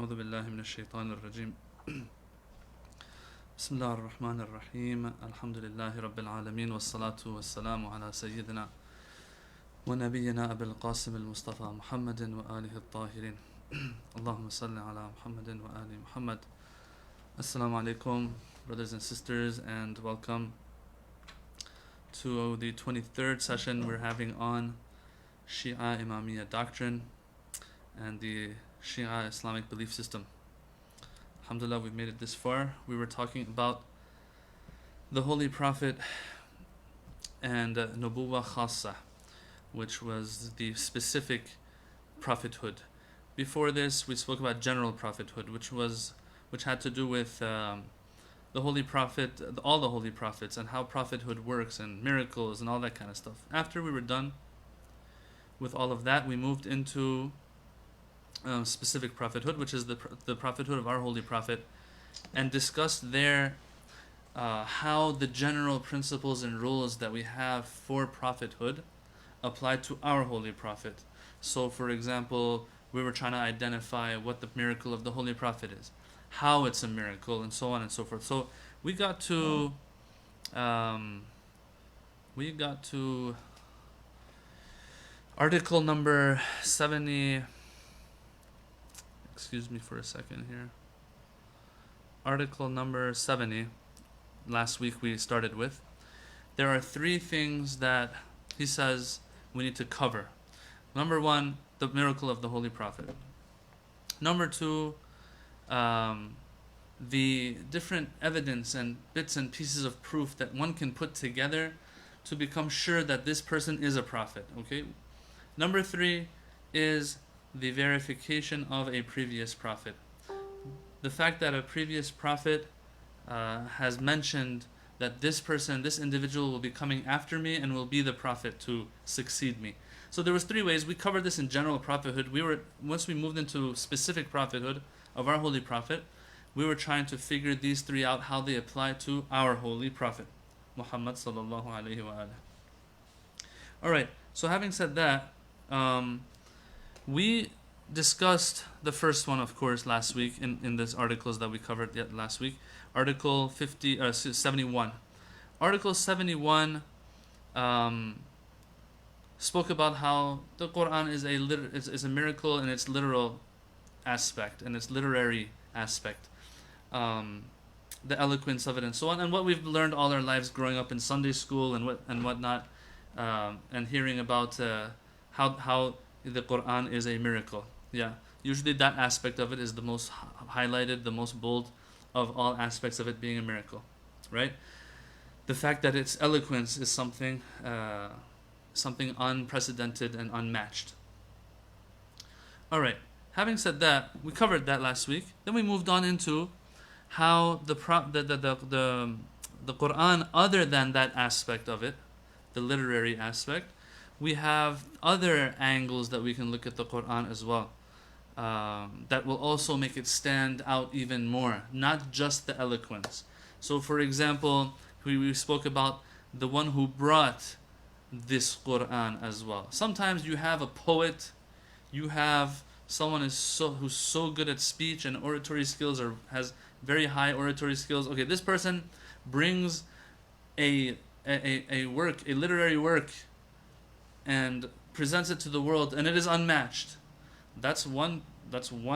أعوذ بالله من الشيطان الرجيم بسم الله الرحمن الرحيم الحمد لله رب العالمين والصلاة والسلام على سيدنا ونبينا أبي القاسم المصطفى محمد وآله الطاهرين اللهم صل على محمد وآل محمد. Assalamu alaikum, brothers and sisters, and welcome to the 23rd session we're having on Shia Imammiya Doctrine and the Shia Islamic belief system. Alhamdulillah, we've made it this far. We were talking about the Holy Prophet and Nubuwwa Khassa, which was the specific prophethood. Before this, we spoke about general prophethood, which had to do with the Holy Prophet, all the Holy Prophets, and how prophethood works, and miracles, and all that kind of stuff. After we were done with all of that, we moved into specific prophethood, which is the prophethood of our Holy Prophet, and discussed there how the general principles and rules that we have for prophethood apply to our Holy Prophet. So, for example, we were trying to identify what the miracle of the Holy Prophet is, how it's a miracle, and so on and so forth. So we got to article number 70. Excuse me for a second here. Article number 70. Last week we started with. There are three things that he says we need to cover. Number one, the miracle of the Holy Prophet. Number two, the different evidence and bits and pieces of proof that one can put together to become sure that this person is a prophet. Okay. Number three is the verification of a previous prophet. The fact that a previous prophet has mentioned that this person, this individual will be coming after me and will be the prophet to succeed me. So there was three ways. We covered this in general prophethood. Once we moved into specific prophethood of our Holy Prophet, we were trying to figure these three out, how they apply to our Holy Prophet, Muhammad sallallahu alaihi wa alihi. Alright, so having said that, we discussed the first one, of course, last week in these articles that we covered last week. Article 71. Article 71 spoke about how the Quran is a miracle in its literal aspect and its literary aspect, the eloquence of it, and so on, and what we've learned all our lives growing up in Sunday school and whatnot, and hearing about how the Quran is a miracle. Yeah, usually that aspect of it is the most highlighted, the most bold of all aspects of it being a miracle, right? The fact that its eloquence is something unprecedented and unmatched. All right. Having said that, we covered that last week. Then we moved on into how the Quran, other than that aspect of it, the literary aspect, we have other angles that we can look at the Quran as well, that will also make it stand out even more, not just the eloquence. So, for example, we spoke about the one who brought this Quran as well. Sometimes you have a poet, you have someone who's so good at speech and oratory skills, or has very high oratory skills. Okay, this person brings a literary work and presents it to the world, and it is unmatched. That's one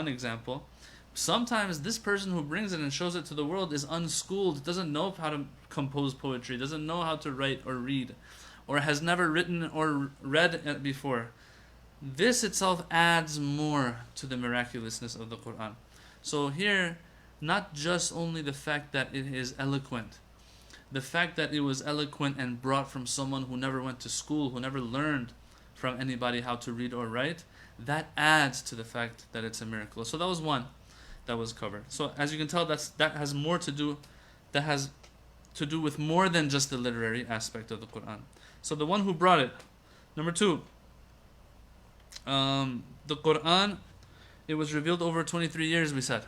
example. Sometimes this person who brings it and shows it to the world is unschooled, doesn't know how to compose poetry, doesn't know how to write or read, or has never written or read it before. This itself adds more to the miraculousness of the Quran. So here, not just only the fact that it is eloquent, the fact that it was eloquent and brought from someone who never went to school, who never learned from anybody how to read or write, that adds to the fact that it's a miracle. So that was one that was covered. So as you can tell, that has to do with more than just the literary aspect of the Quran. So the one who brought it. Number two, the Quran, it was revealed over 23 years, we said.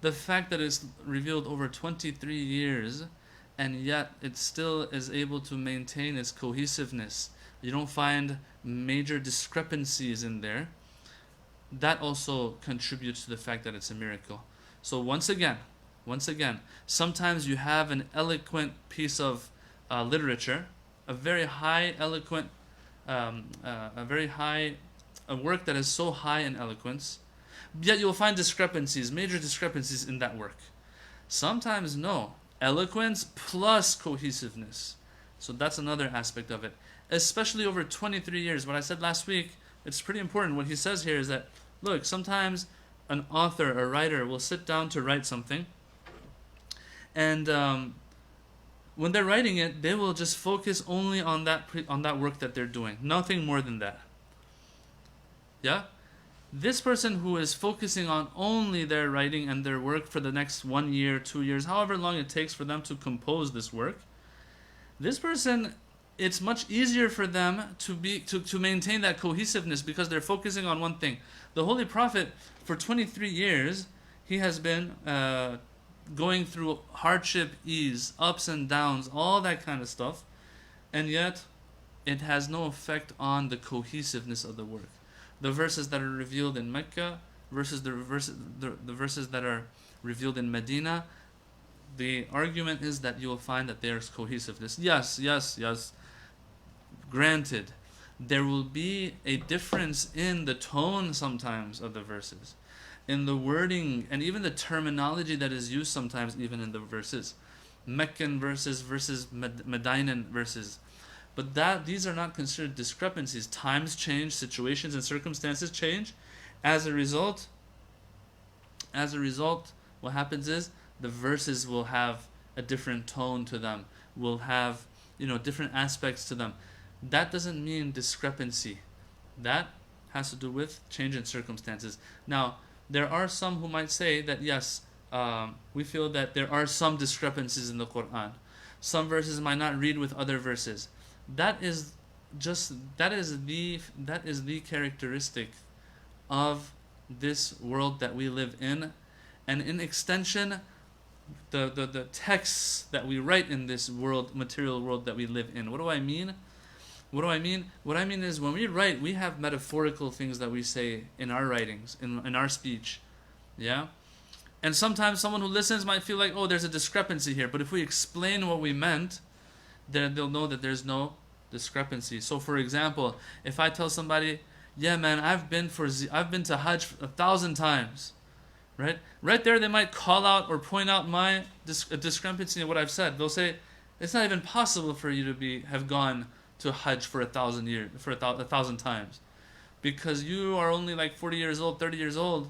The fact that it's revealed over 23 years and yet it still is able to maintain its cohesiveness. You don't find major discrepancies in there. that also contributes to the fact that it's a miracle. So once again, sometimes you have an eloquent piece of literature, a very high eloquent, a work that is so high in eloquence, yet you'll find discrepancies, major discrepancies in that work. Sometimes no, eloquence plus cohesiveness. So that's another aspect of it. Especially over 23 years. What I said last week, it's pretty important. What he says here is that, look, sometimes an author, a writer, will sit down to write something, and when they're writing it, they will just focus only on that work that they're doing. Nothing more than that. Yeah? This person who is focusing on only their writing and their work for the next 1 year, 2 years, however long it takes for them to compose this work, this person, it's much easier for them to maintain that cohesiveness because they're focusing on one thing. The Holy Prophet, for 23 years, he has been going through hardship, ease, ups and downs, all that kind of stuff, and yet it has no effect on the cohesiveness of the work. The verses that are revealed in Mecca versus the verses that are revealed in Medina, the argument is that you will find that there's cohesiveness. Yes. Granted, there will be a difference in the tone sometimes of the verses, in the wording, and even the terminology that is used sometimes even in the verses. Meccan verses versus Medinan verses. But these are not considered discrepancies. Times change, situations and circumstances change. As a result, what happens is the verses will have a different tone to them, will have different aspects to them. That doesn't mean discrepancy. That has to do with change in circumstances. Now, there are some who might say that yes, we feel that there are some discrepancies in the Quran. Some verses might not read with other verses. That is the characteristic of this world that we live in, and in extension, the texts that we write in this world, material world that we live in. What do I mean? What I mean is when we write, we have metaphorical things that we say in our writings, in our speech. Yeah? And sometimes someone who listens might feel like, oh, there's a discrepancy here. But if we explain what we meant, then they'll know that there's no discrepancy. So for example, if I tell somebody, yeah man, I've been to Hajj 1,000 times, right there they might call out or point out my discrepancy in what I've said. They'll say, it's not even possible for you to have gone to Hajj for 1,000 years, for 1,000 times, because you are only like 40 years old, 30 years old.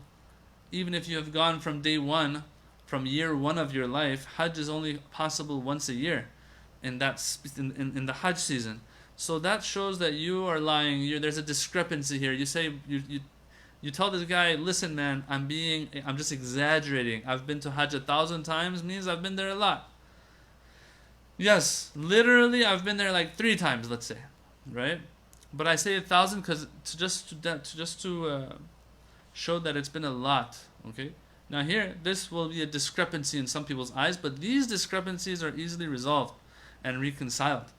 Even if you have gone from day one, from year one of your life, Hajj is only possible once a year in the Hajj season. So that shows that you are lying. There's a discrepancy here. You say you tell this guy, listen man, I'm just exaggerating. I've been to Hajj 1,000 times means I've been there a lot. Yes, literally I've been there like 3 times, let's say, right? But I say 1,000 because to show that it's been a lot. Okay. Now here, this will be a discrepancy in some people's eyes, but these discrepancies are easily resolved and reconciled.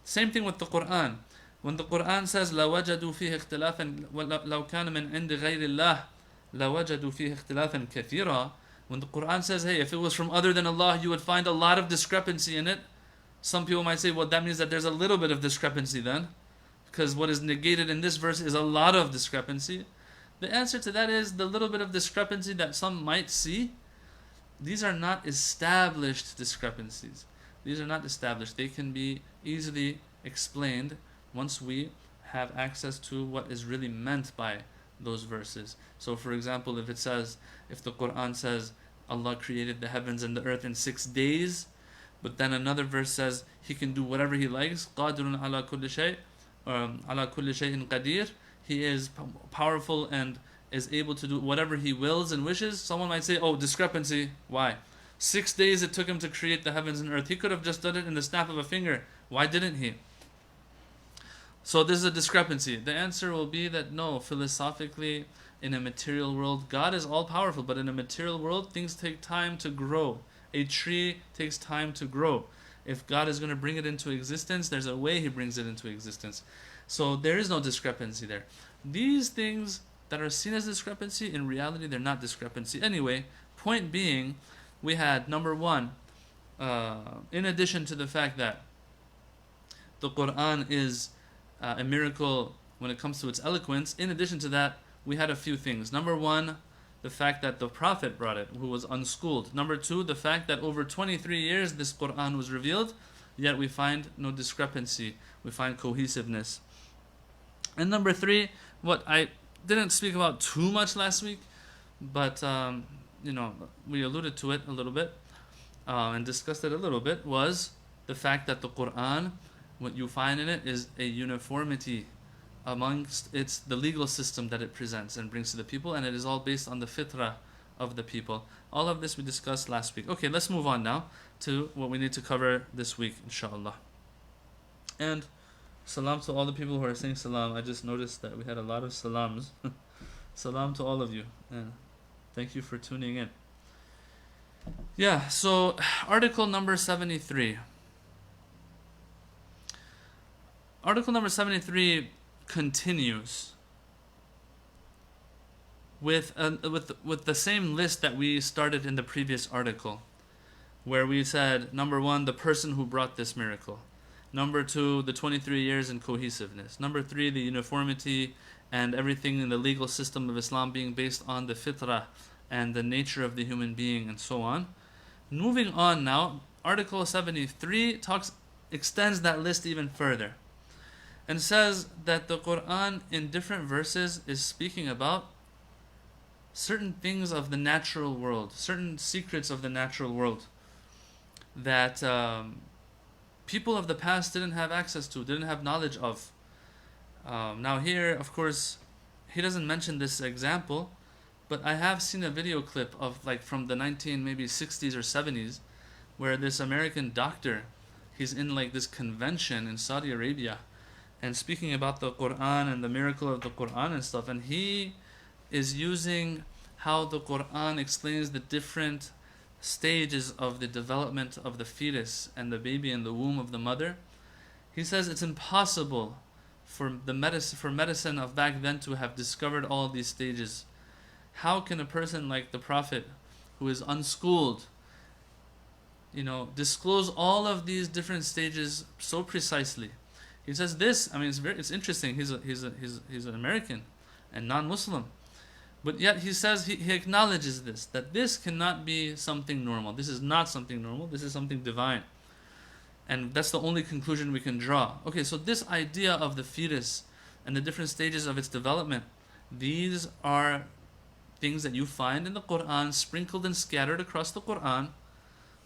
Same thing with the Quran. When the Quran says لَوَجَدُوا فِيهِ اخْتِلَافًا لَوْ كَانَ مِنْ عِنْدِ غَيْرِ اللَّهِ لَوَجَدُوا فِيهِ اخْتِلَافًا كَثِيرًا. When the Quran says, hey, if it was from other than Allah, you would find a lot of discrepancy in it. Some people might say, well, that means that there's a little bit of discrepancy then, because what is negated in this verse is a lot of discrepancy. The answer to that is the little bit of discrepancy that some might see, these are not established discrepancies. These are not established. They can be easily explained once we have access to what is really meant by those verses. So for example, if the Quran says Allah created the heavens and the earth in 6 days, but then another verse says He can do whatever He likes, قَادِرٌ عَلَى كُلِّ شَيْءٍ عَلَى كُلِّ شَيْءٍ قَدِيرٌ, He is powerful and is able to do whatever He wills and wishes. Someone might say, oh, discrepancy. Why? 6 days it took Him to create the heavens and earth. He could have just done it in the snap of a finger. Why didn't He? So this is a discrepancy. The answer will be that no, philosophically, in a material world, God is all powerful, but in a material world, things take time to grow. A tree takes time to grow. If God is going to bring it into existence, there's a way He brings it into existence. So there is no discrepancy there. These things that are seen as discrepancy, in reality they're not discrepancy. Anyway, point being, we had number one, in addition to the fact that the Quran is a miracle when it comes to its eloquence, in addition to that, we had a few things. Number one, the fact that the Prophet brought it, who was unschooled. Number two, the fact that over 23 years this Quran was revealed, yet we find no discrepancy, we find cohesiveness. And number three, what I didn't speak about too much last week, but we alluded to it a little bit and discussed it a little bit, was the fact that the Quran, what you find in it is a uniformity amongst the legal system that it presents and brings to the people, and it is all based on the fitrah of the people. All of this we discussed last week. Okay, let's move on now to what we need to cover this week, inshallah. And salam to all the people who are saying salam. I just noticed that we had a lot of salams. Salam to all of you, and thank you for tuning in. Yeah, so article number 73. Article number 73 continues with the same list that we started in the previous article, where we said, number one, the person who brought this miracle. Number two, the 23 years in cohesiveness. Number three, the uniformity and everything in the legal system of Islam being based on the fitrah and the nature of the human being, and so on. Moving on now, Article 73 extends that list even further, and says that the Quran in different verses is speaking about certain things of the natural world, certain secrets of the natural world that people of the past didn't have access to, didn't have knowledge of. Now here, of course, he doesn't mention this example, but I have seen a video clip of from the 60s or 70s, where this American doctor, he's in this convention in Saudi Arabia, and speaking about the Quran and the miracle of the Quran and stuff, and he is using how the Quran explains the different stages of the development of the fetus and the baby in the womb of the mother. He says it's impossible for medicine of back then to have discovered all these stages. How can a person like the Prophet, who is unschooled, disclose all of these different stages so precisely? He says this. I mean, it's interesting. He's an American and non-Muslim, but yet he says he acknowledges that this cannot be something normal. This is not something normal. This is something divine, and that's the only conclusion we can draw. Okay, so this idea of the fetus and the different stages of its development, these are things that you find in the Quran, sprinkled and scattered across the Quran,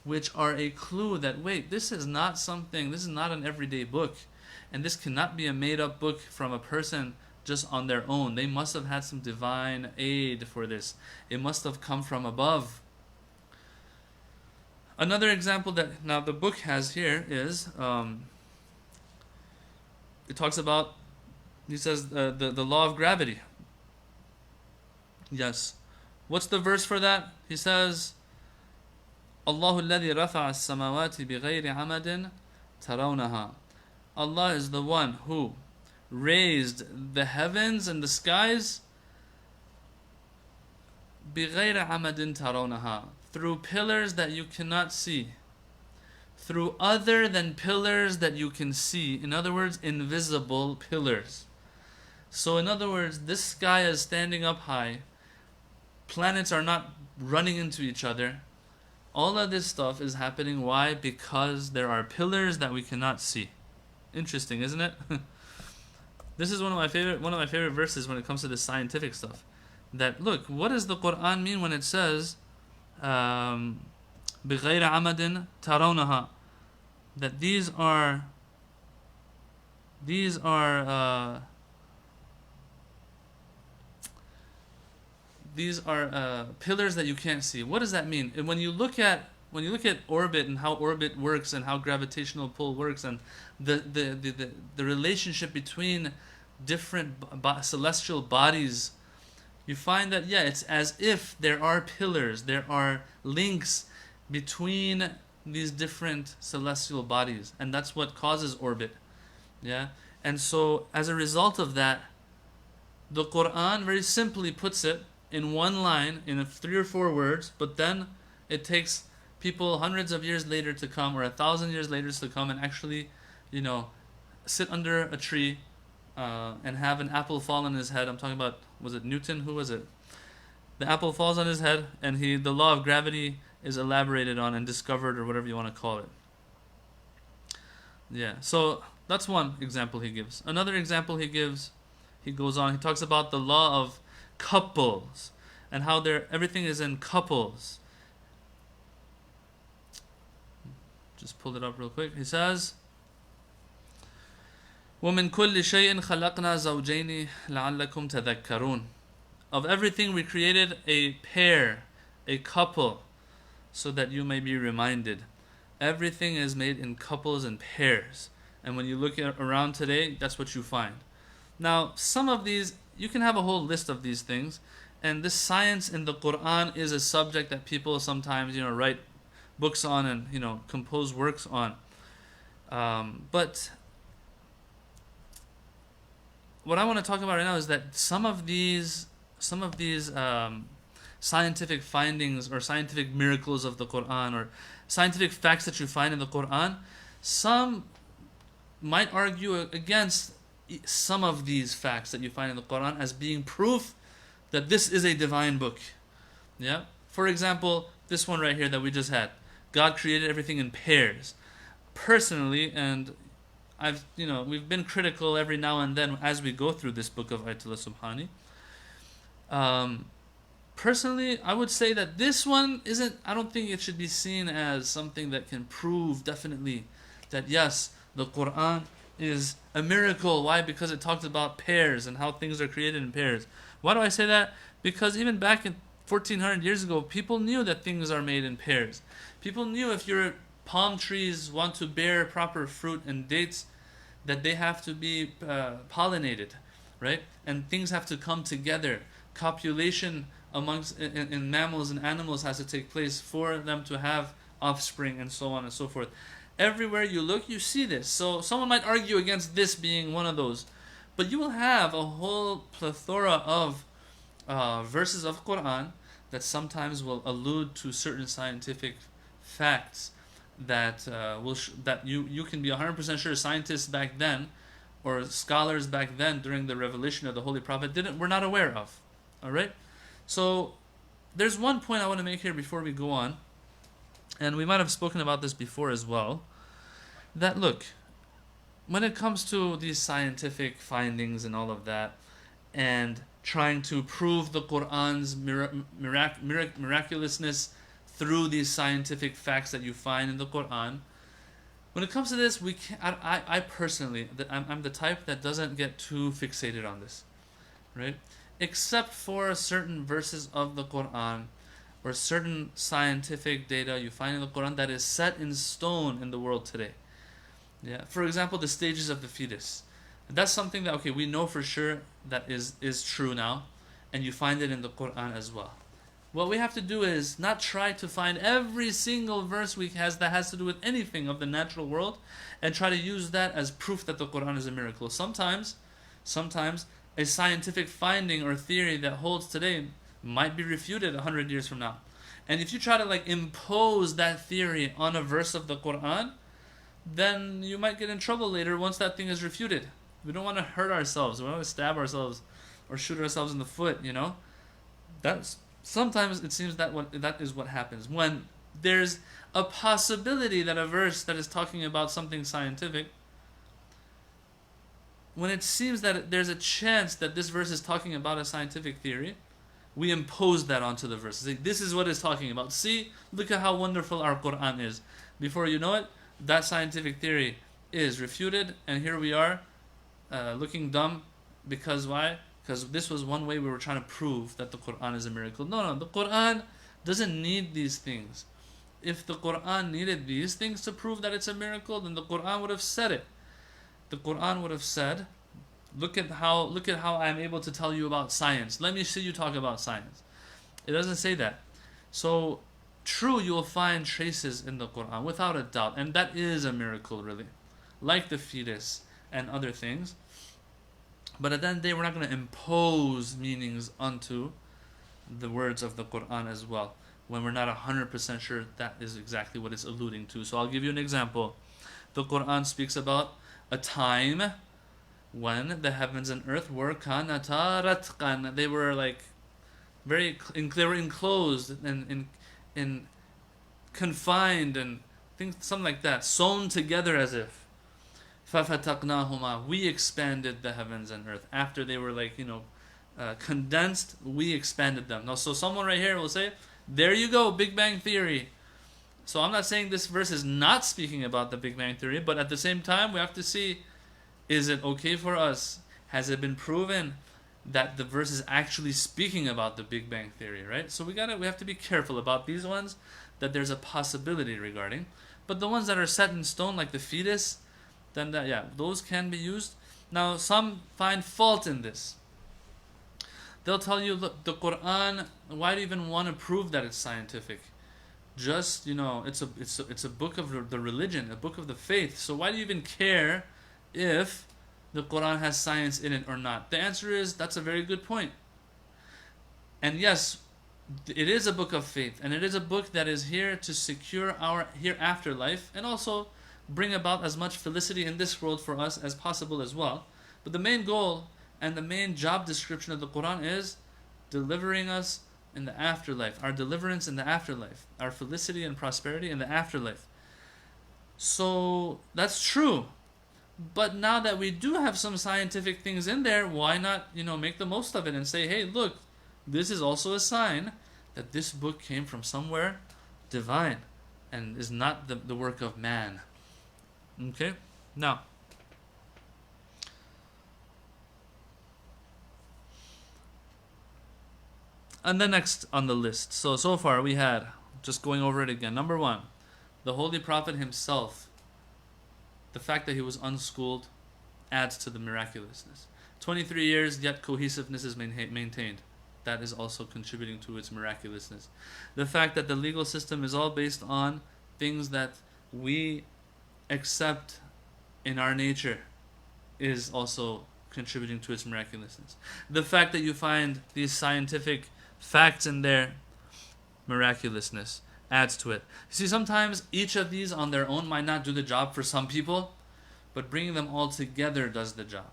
which are a clue that this is not an everyday book. And this cannot be a made-up book from a person just on their own. They must have had some divine aid for this. It must have come from above. Another example that now the book has here is, it talks about, he says, the law of gravity. Yes. What's the verse for that? He says, Allahu alladhi rafa'a as-samawati bighayri amadin tarawnaha. Allah is the one who raised the heavens and the skies بِغَيْرَ عَمَدٍ تَرَوْنَهَا, through pillars that you cannot see, through other than pillars that you can see. In other words, invisible pillars. So in other words, this sky is standing up high, planets are not running into each other. All of this stuff is happening. Why? Because there are pillars that we cannot see. Interesting, isn't it? This is one of my favorite verses when it comes to this scientific stuff. That, look, what does the Quran mean when it says بِغَيْرَ عَمَدٍ تَرَوْنَهَا, that these are pillars that you can't see. What does that mean? And when you look at orbit and how orbit works and how gravitational pull works and the relationship between different celestial bodies, you find that it's as if there are pillars, there are links between these different celestial bodies, and that's what causes orbit. And so as a result of that, The Quran very simply puts it in one line, in 3 or 4 words, but then it takes people hundreds of years later to come, or 1,000 years later to come and actually, sit under a tree and have an apple fall on his head. I'm talking about, was it Newton? Who was it? The apple falls on his head, and the law of gravity is elaborated on and discovered, or whatever you want to call it. Yeah, so that's one example he gives. Another example he gives, he goes on, he talks about the law of couples and how everything is in couples. Just pull it up real quick. He says, وَمِن كُلِّ شَيْءٍ خَلَقْنَا زَوْجَيْنِ لَعَلَّكُمْ تَذَكَّرُونَ. Of everything we created a pair, a couple, so that you may be reminded. Everything is made in couples and pairs. And when you look around today, that's what you find. Now, some of these, you can have a whole list of these things. And this science in the Quran is a subject that people sometimes, write books on and, compose works on. But what I want to talk about right now is that some of these scientific findings or scientific miracles of the Quran or scientific facts that you find in the Quran, some might argue against some of these facts that you find in the Quran as being proof that this is a divine book. Yeah? For example, this one right here that we just had. God created everything in pairs. Personally, and we've been critical every now and then as we go through this book of Ayatollah Subhani. Personally, I would say that this one I don't think it should be seen as something that can prove definitely that yes, the Quran is a miracle. Why? Because it talks about pairs and how things are created in pairs. Why do I say that? Because even back in 1400 years ago, people knew that things are made in pairs. People knew if your palm trees want to bear proper fruit and dates, that they have to be pollinated, right? And things have to come together. Copulation amongst in mammals and animals has to take place for them to have offspring and so on and so forth. Everywhere you look, you see this. So someone might argue against this being one of those. But you will have a whole plethora of verses of Quran that sometimes will allude to certain scientific facts that that you can be 100% sure scientists back then or scholars back then during the revelation of the Holy Prophet were not aware of. Alright? So there's one point I want to make here before we go on, and we might have spoken about this before as well, that look, when it comes to these scientific findings and all of that, and trying to prove the Quran's miraculousness through these scientific facts that you find in the Quran, when it comes to this, I personally, I'm the type that doesn't get too fixated on this, right? Except for certain verses of the Quran or certain scientific data you find in the Quran that is set in stone in the world today. Yeah. For example, the stages of the fetus. That's something that, okay, we know for sure that is true now, and you find it in the Quran as well. What we have to do is not try to find every single verse that has to do with anything of the natural world and try to use that as proof that the Quran is a miracle. Sometimes a scientific finding or theory that holds today might be refuted 100 years from now. And if you try to impose that theory on a verse of the Quran, then you might get in trouble later once that thing is refuted. We don't want to hurt ourselves. We don't want to stab ourselves or shoot ourselves in the foot, Sometimes it seems that is what happens. When there's a possibility that a verse that is talking about something scientific, when it seems that there's a chance that this verse is talking about a scientific theory, we impose that onto the verse. Say, this is what it's talking about. See, look at how wonderful our Quran is. Before you know it, that scientific theory is refuted, and here we are looking dumb. Because why? Because this was one way we were trying to prove that the Quran is a miracle. No, the Quran doesn't need these things. If the Quran needed these things to prove that it's a miracle, then the Quran would have said it. The Quran would have said, look at how I'm able to tell you about science. Let me see you talk about science. It doesn't say that. So, true, you will find traces in the Quran, without a doubt. And that is a miracle, really. Like the fetus and other things. But at the end of the day, we're not going to impose meanings onto the words of the Quran as well, when we're not 100% sure that is exactly what it's alluding to. So I'll give you an example. The Quran speaks about a time when the heavens and earth were kanata ratqan. They were like they were enclosed and in confined and things, something like that, sewn together as if. فَفَتَقْنَاهُمَا, we expanded the heavens and earth. After they were condensed, we expanded them. Now, so someone right here will say, there you go, Big Bang Theory. So I'm not saying this verse is not speaking about the Big Bang Theory, but at the same time, we have to see, is it okay for us? Has it been proven that the verse is actually speaking about the Big Bang Theory, right? So we have to be careful about these ones that there's a possibility regarding. But the ones that are set in stone, like the fetus, then those can be used. Now, some find fault in this. They'll tell you, look, the Quran, why do you even want to prove that it's scientific? Just, it's a book of the religion, a book of the faith. So why do you even care if the Quran has science in it or not? The answer is, that's a very good point. And yes, it is a book of faith, and it is a book that is here to secure our hereafter life, and also bring about as much felicity in this world for us as possible as well. But the main goal and the main job description of the Quran is delivering us in the afterlife, our deliverance in the afterlife, our felicity and prosperity in the afterlife. So that's true. But now that we do have some scientific things in there, why not, make the most of it and say, hey, look, this is also a sign that this book came from somewhere divine and is not the work of man. Okay? Now, and the next on the list. So far we had, just going over it again. Number 1, the Holy Prophet himself. The fact that he was unschooled adds to the miraculousness. 23 years, yet cohesiveness is maintained. That is also contributing to its miraculousness. The fact that the legal system is all based on things that we accept in our nature is also contributing to its miraculousness. The fact that you find these scientific facts in there, miraculousness adds to it. You see, sometimes each of these on their own might not do the job for some people, but bringing them all together does the job.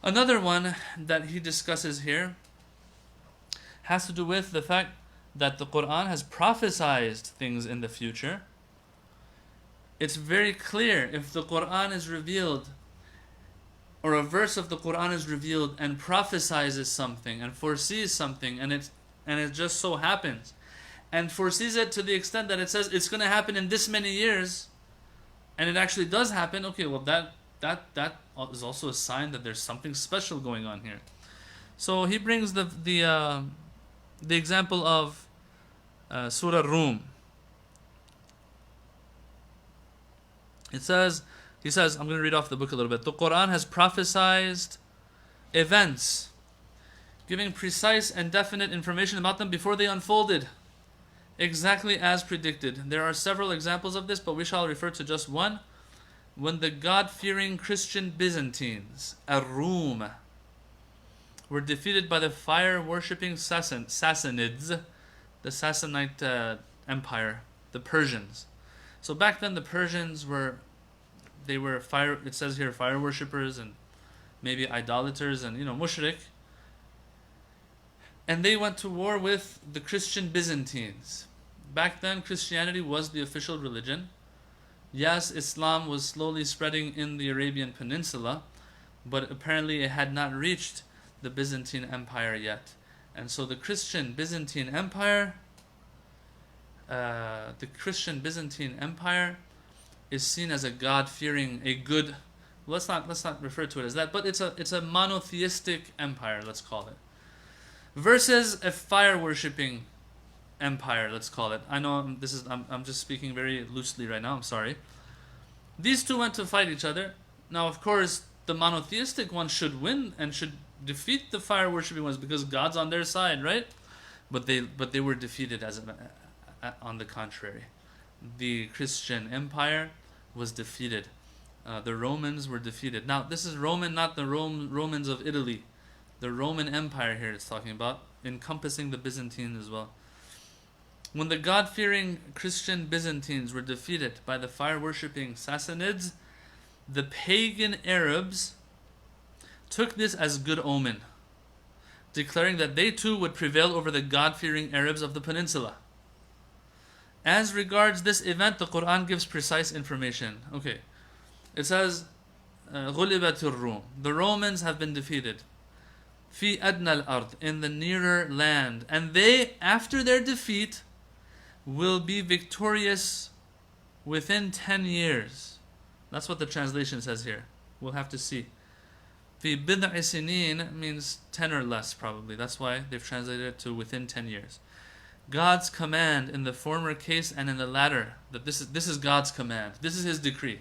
Another one that he discusses here has to do with the fact that the Quran has prophesied things in the future. It's very clear, if the Quran is revealed, or a verse of the Quran is revealed and prophesies something and foresees something, and it just so happens, and foresees it to the extent that it says it's going to happen in this many years, and it actually does happen, okay, well that is also a sign that there's something special going on here. So he brings the example of Surah Rum. He says, I'm going to read off the book a little bit. The Quran has prophesied events, giving precise and definite information about them before they unfolded, exactly as predicted. There are several examples of this, but we shall refer to just one. When the God-fearing Christian Byzantines, Ar-Rum, were defeated by the fire-worshipping Sassanids, the Sassanite Empire, the Persians. So back then the Persians were fire, it says here, fire worshippers and maybe idolaters and, mushrik. And they went to war with the Christian Byzantines. Back then, Christianity was the official religion. Yes, Islam was slowly spreading in the Arabian Peninsula, but apparently it had not reached the Byzantine Empire yet. And so the Christian Byzantine Empire is seen as a God-fearing, a good. Let's not refer to it as that, but it's a monotheistic empire, let's call it, versus a fire-worshipping empire, let's call it. I know I'm just speaking very loosely right now. I'm sorry. These two went to fight each other. Now, of course, the monotheistic one should win and should defeat the fire-worshipping ones because God's on their side, right? But they were defeated on the contrary. The Christian empire was defeated the Romans were defeated. Now, this is Roman, not the Romans of Italy. The Roman Empire here it's talking about, encompassing the Byzantines as well. When the God-fearing Christian Byzantines were defeated by the fire-worshipping Sassanids, the pagan Arabs took this as good omen, declaring that they too would prevail over the God-fearing Arabs of the peninsula. As regards this event, the Quran gives precise information. Okay, it says, غُلِبَتِ الرُّوم. The Romans have been defeated. فِي أَدْنَى الْأَرْضِ. In the nearer land. And they, after their defeat, will be victorious within 10 years. That's what the translation says here. We'll have to see. فِي بِضْعِ سِنِينَ means 10 or less probably. That's why they've translated it to within 10 years. God's command in the former case and in the latter, that this is God's command. This is His decree.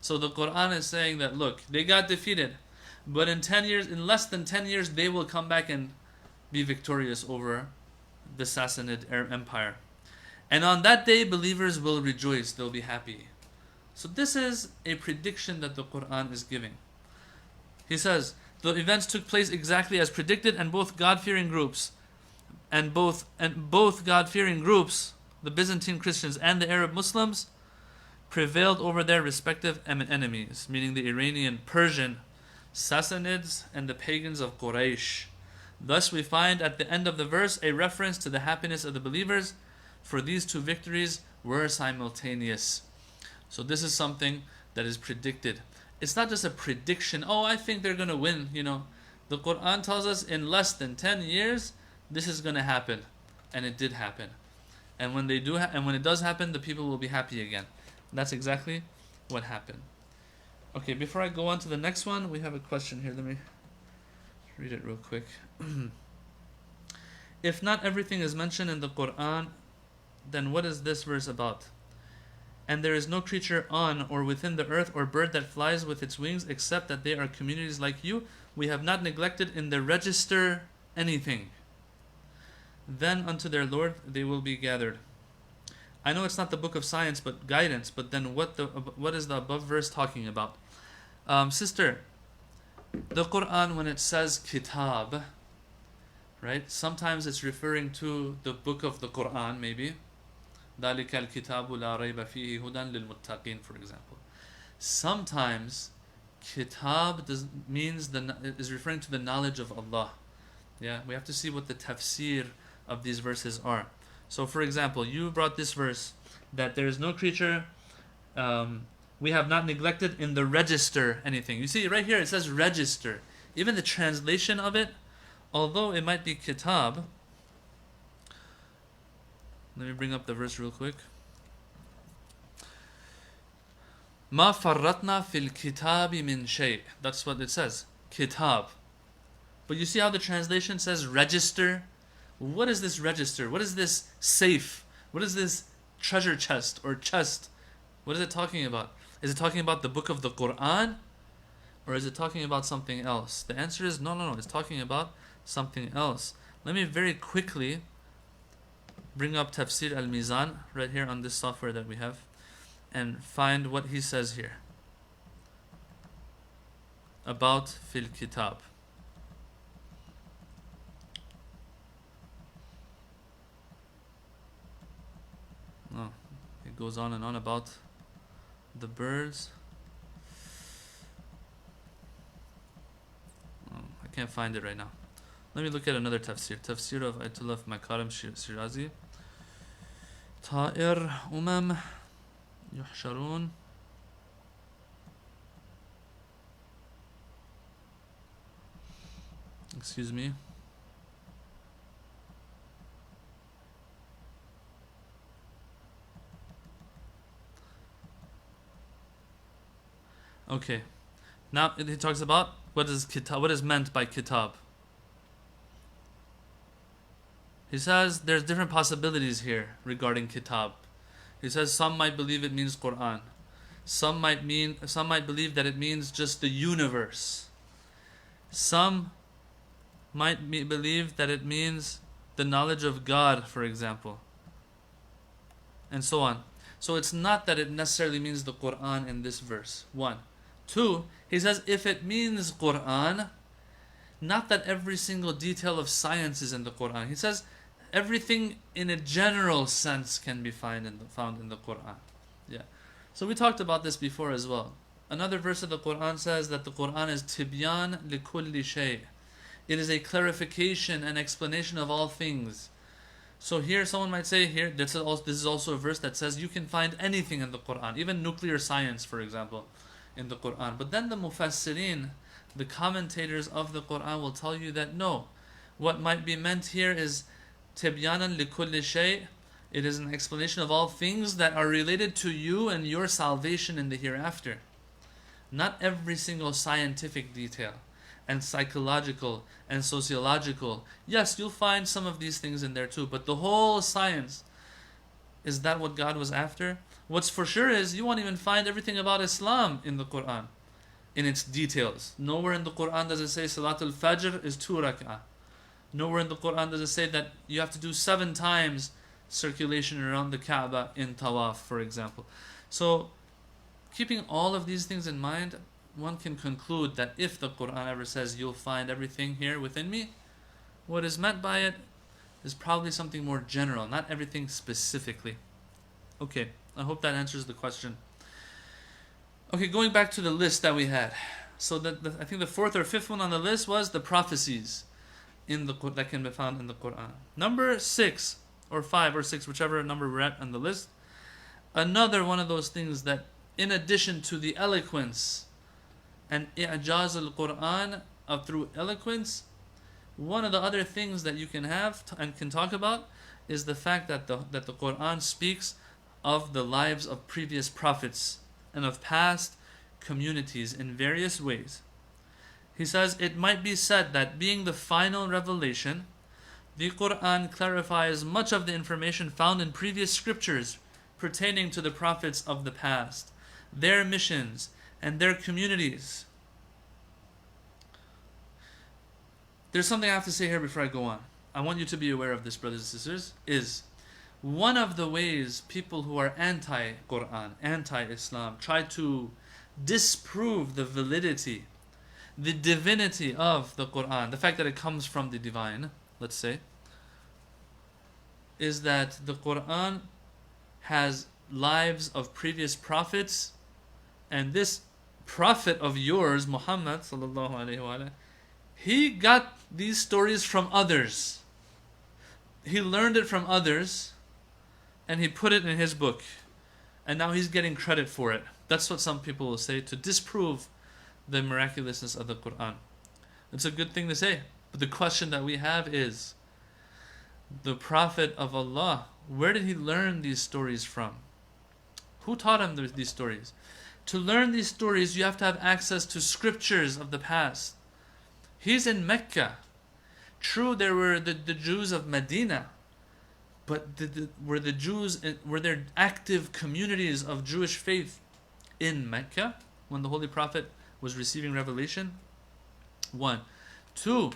So the Quran is saying that, look, they got defeated, but in 10 years, in less than 10 years, they will come back and be victorious over the Sassanid Empire. And on that day, believers will rejoice. They'll be happy. So this is a prediction that the Quran is giving. He says, the events took place exactly as predicted, and both God-fearing groups, both God-fearing groups, the Byzantine Christians and the Arab Muslims, prevailed over their respective enemies, meaning the Iranian Persian Sassanids and the pagans of Quraysh. Thus we find at the end of the verse a reference to the happiness of the believers, for these two victories were simultaneous. So this is something that is predicted. It's not just a prediction, oh, I think they're going to win, The Quran tells us in less than 10 years, this is going to happen. And it did happen. And when they do, and when it does happen, the people will be happy again. That's exactly what happened. Okay, before I go on to the next one, we have a question here. Let me read it real quick. If not everything is mentioned in the Quran, then what is this verse about? And there is no creature on or within the earth or bird that flies with its wings except that they are communities like you. We have not neglected in the register anything. Then unto their Lord they will be gathered. I know it's not the book of science but guidance, but then what is the above verse talking about? Sister, the Quran, when it says kitab, right, sometimes it's referring to the book of the Quran, maybe. ذَلِكَ الْكِتَابُ لَا رَيْبَ فِيهِ هُدًى لِلْمُتَّقِينَ, for example. Sometimes kitab is referring to the knowledge of Allah. Yeah, we have to see what the tafsir of these verses are. So for example, you brought this verse that there is no creature, we have not neglected in the register anything. You see right here it says register. Even the translation of it, although it might be kitab, let me bring up the verse real quick. Ma farratna fil kitabi min shay. That's what it says. Kitab. But you see how the translation says register? What is this register? What is this safe? What is this treasure chest or chest? What is it talking about? Is it talking about the book of the Quran? Or is it talking about something else? The answer is no. It's talking about something else. Let me very quickly bring up Tafsir al-Mizan right here on this software that we have and find what he says here about fil kitab. Oh, it goes on and on about the birds. Oh, I can't find it right now. Let me look at another tafsir. Tafsir of Ayatollah Makarim Shirazi. Ta'ir umam yuhsharun. Excuse me. Okay. Now he talks about what is kitab, what is meant by kitab. He says there's different possibilities here regarding kitab. He says some might believe it means Quran. Some might believe that it means just the universe. Some might believe that it means the knowledge of God, for example. And so on. So it's not that it necessarily means the Quran in this verse. One. Two, he says if it means Quran, not that every single detail of science is in the Quran. He says everything in a general sense can be found in the Quran. Yeah. So we talked about this before as well. Another verse of the Quran says that the Quran is tibyan likulli shay. It is a clarification and explanation of all things. So here someone might say, here this is also a verse that says you can find anything in the Quran, even nuclear science, for example, in the Quran. But then the mufassirin, the commentators of the Quran, will tell you that no, what might be meant here is tibyanan likulli shay. It is an explanation of all things that are related to you and your salvation in the hereafter. Not every single scientific detail and psychological and sociological. Yes, you'll find some of these things in there too, but the whole science, is that what God was after? What's for sure is you won't even find everything about Islam in the Quran, in its details. Nowhere in the Quran does it say Salatul Fajr is 2 rak'ah. Nowhere in the Quran does it say that you have to do 7 times circulation around the Kaaba in Tawaf, for example. So, keeping all of these things in mind, one can conclude that if the Quran ever says you'll find everything here within me, what is meant by it is probably something more general, not everything specifically. Okay, I hope that answers the question. Okay, going back to the list that we had. So I think the 4th or 5th one on the list was the prophecies that can be found in the Quran. Number 6 or 5 or 6, whichever number we're at on the list. Another one of those things that, in addition to the eloquence and i'jaz al-Quran through eloquence, one of the other things that you can have and can talk about is the fact that the Quran speaks of the lives of previous prophets and of past communities in various ways. He says it might be said that being the final revelation, the Quran clarifies much of the information found in previous scriptures pertaining to the prophets of the past, their missions, and their communities. There's something I have to say here before I go on. I want you to be aware of this, brothers and sisters, is one of the ways people who are anti-Quran, anti-Islam, try to disprove the validity, the divinity of the Quran, the fact that it comes from the divine, let's say, is that the Quran has lives of previous prophets, and this prophet of yours, Muhammad sallallahu alaihi wasallam, he got these stories from others. He learned it from others, and he put it in his book, and now he's getting credit for it. That's what some people will say to disprove the miraculousness of the Quran. It's a good thing to say, but the question that we have is, the Prophet of Allah, where did he learn these stories from? Who taught him these stories? To learn these stories, you have to have access to scriptures of the past. He's in Mecca. True, there were the Jews of Medina, but were there active communities of Jewish faith in Mecca when the Holy Prophet was receiving revelation? 1. 2.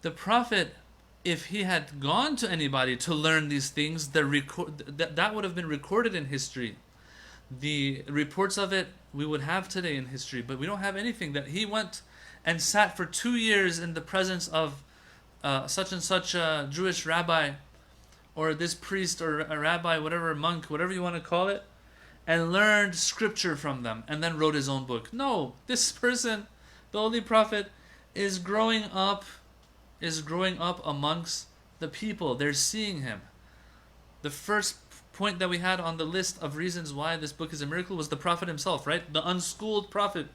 The Prophet, if he had gone to anybody to learn these things, that would have been recorded in history. The reports of it we would have today in history, but we don't have anything that he went and sat for 2 years in the presence of such and such a Jewish rabbi, or this priest or a rabbi, whatever, monk, whatever you want to call it, and learned scripture from them and then wrote his own book. No, this person, the Holy Prophet, is growing up amongst the people. They're seeing him. The first point that we had on the list of reasons why this book is a miracle was the Prophet himself, right? The unschooled Prophet.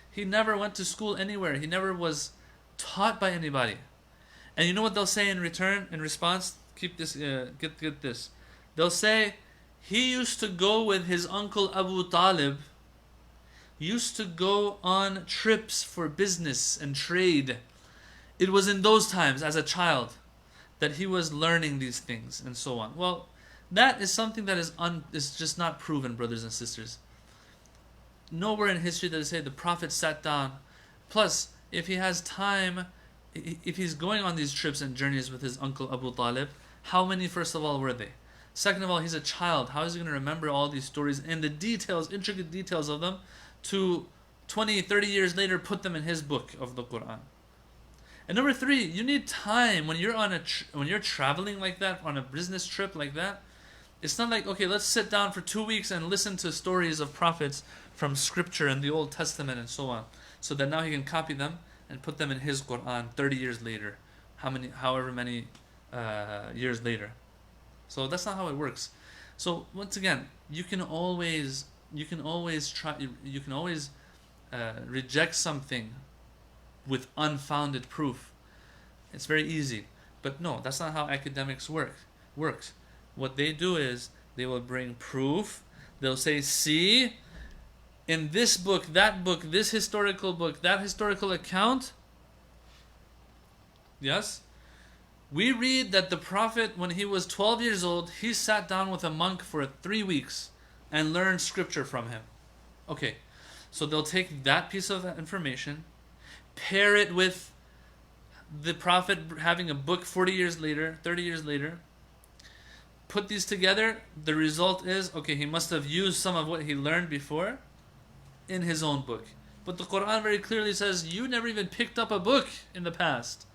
He never went to school anywhere. He never was taught by anybody. And you know what they'll say in return, in response? Keep this, get this. They'll say, he used to go with his uncle Abu Talib, used to go on trips for business and trade. It was in those times, as a child, that he was learning these things, and so on. Well, that is something that is just not proven, brothers and sisters. Nowhere in history does it say the Prophet sat down. Plus, if he has time, if he's going on these trips and journeys with his uncle Abu Talib, how many, first of all, were they? Second of all, he's a child. How is he going to remember all these stories and the details, intricate details of them, to 20, 30 years later, put them in his book of the Quran. And number three, you need time when you're when you're traveling like that, on a business trip like that. It's not like, okay, let's sit down for 2 weeks and listen to stories of prophets from scripture and the Old Testament and so on, so that now he can copy them and put them in his Quran 30 years later, however many years later. So that's not how it works. So once again, you can always reject something with unfounded proof. It's very easy. But no, that's not how academics works. What they do is they will bring proof. They'll say, see, in this book, this historical book, that historical account, yes, we read that the Prophet, when he was 12 years old, he sat down with a monk for 3 weeks and learned scripture from him. Okay, so they'll take that piece of information, pair it with the Prophet having a book 40 years later, 30 years later, put these together, the result is, okay, he must have used some of what he learned before in his own book. But the Quran very clearly says, you never even picked up a book in the past.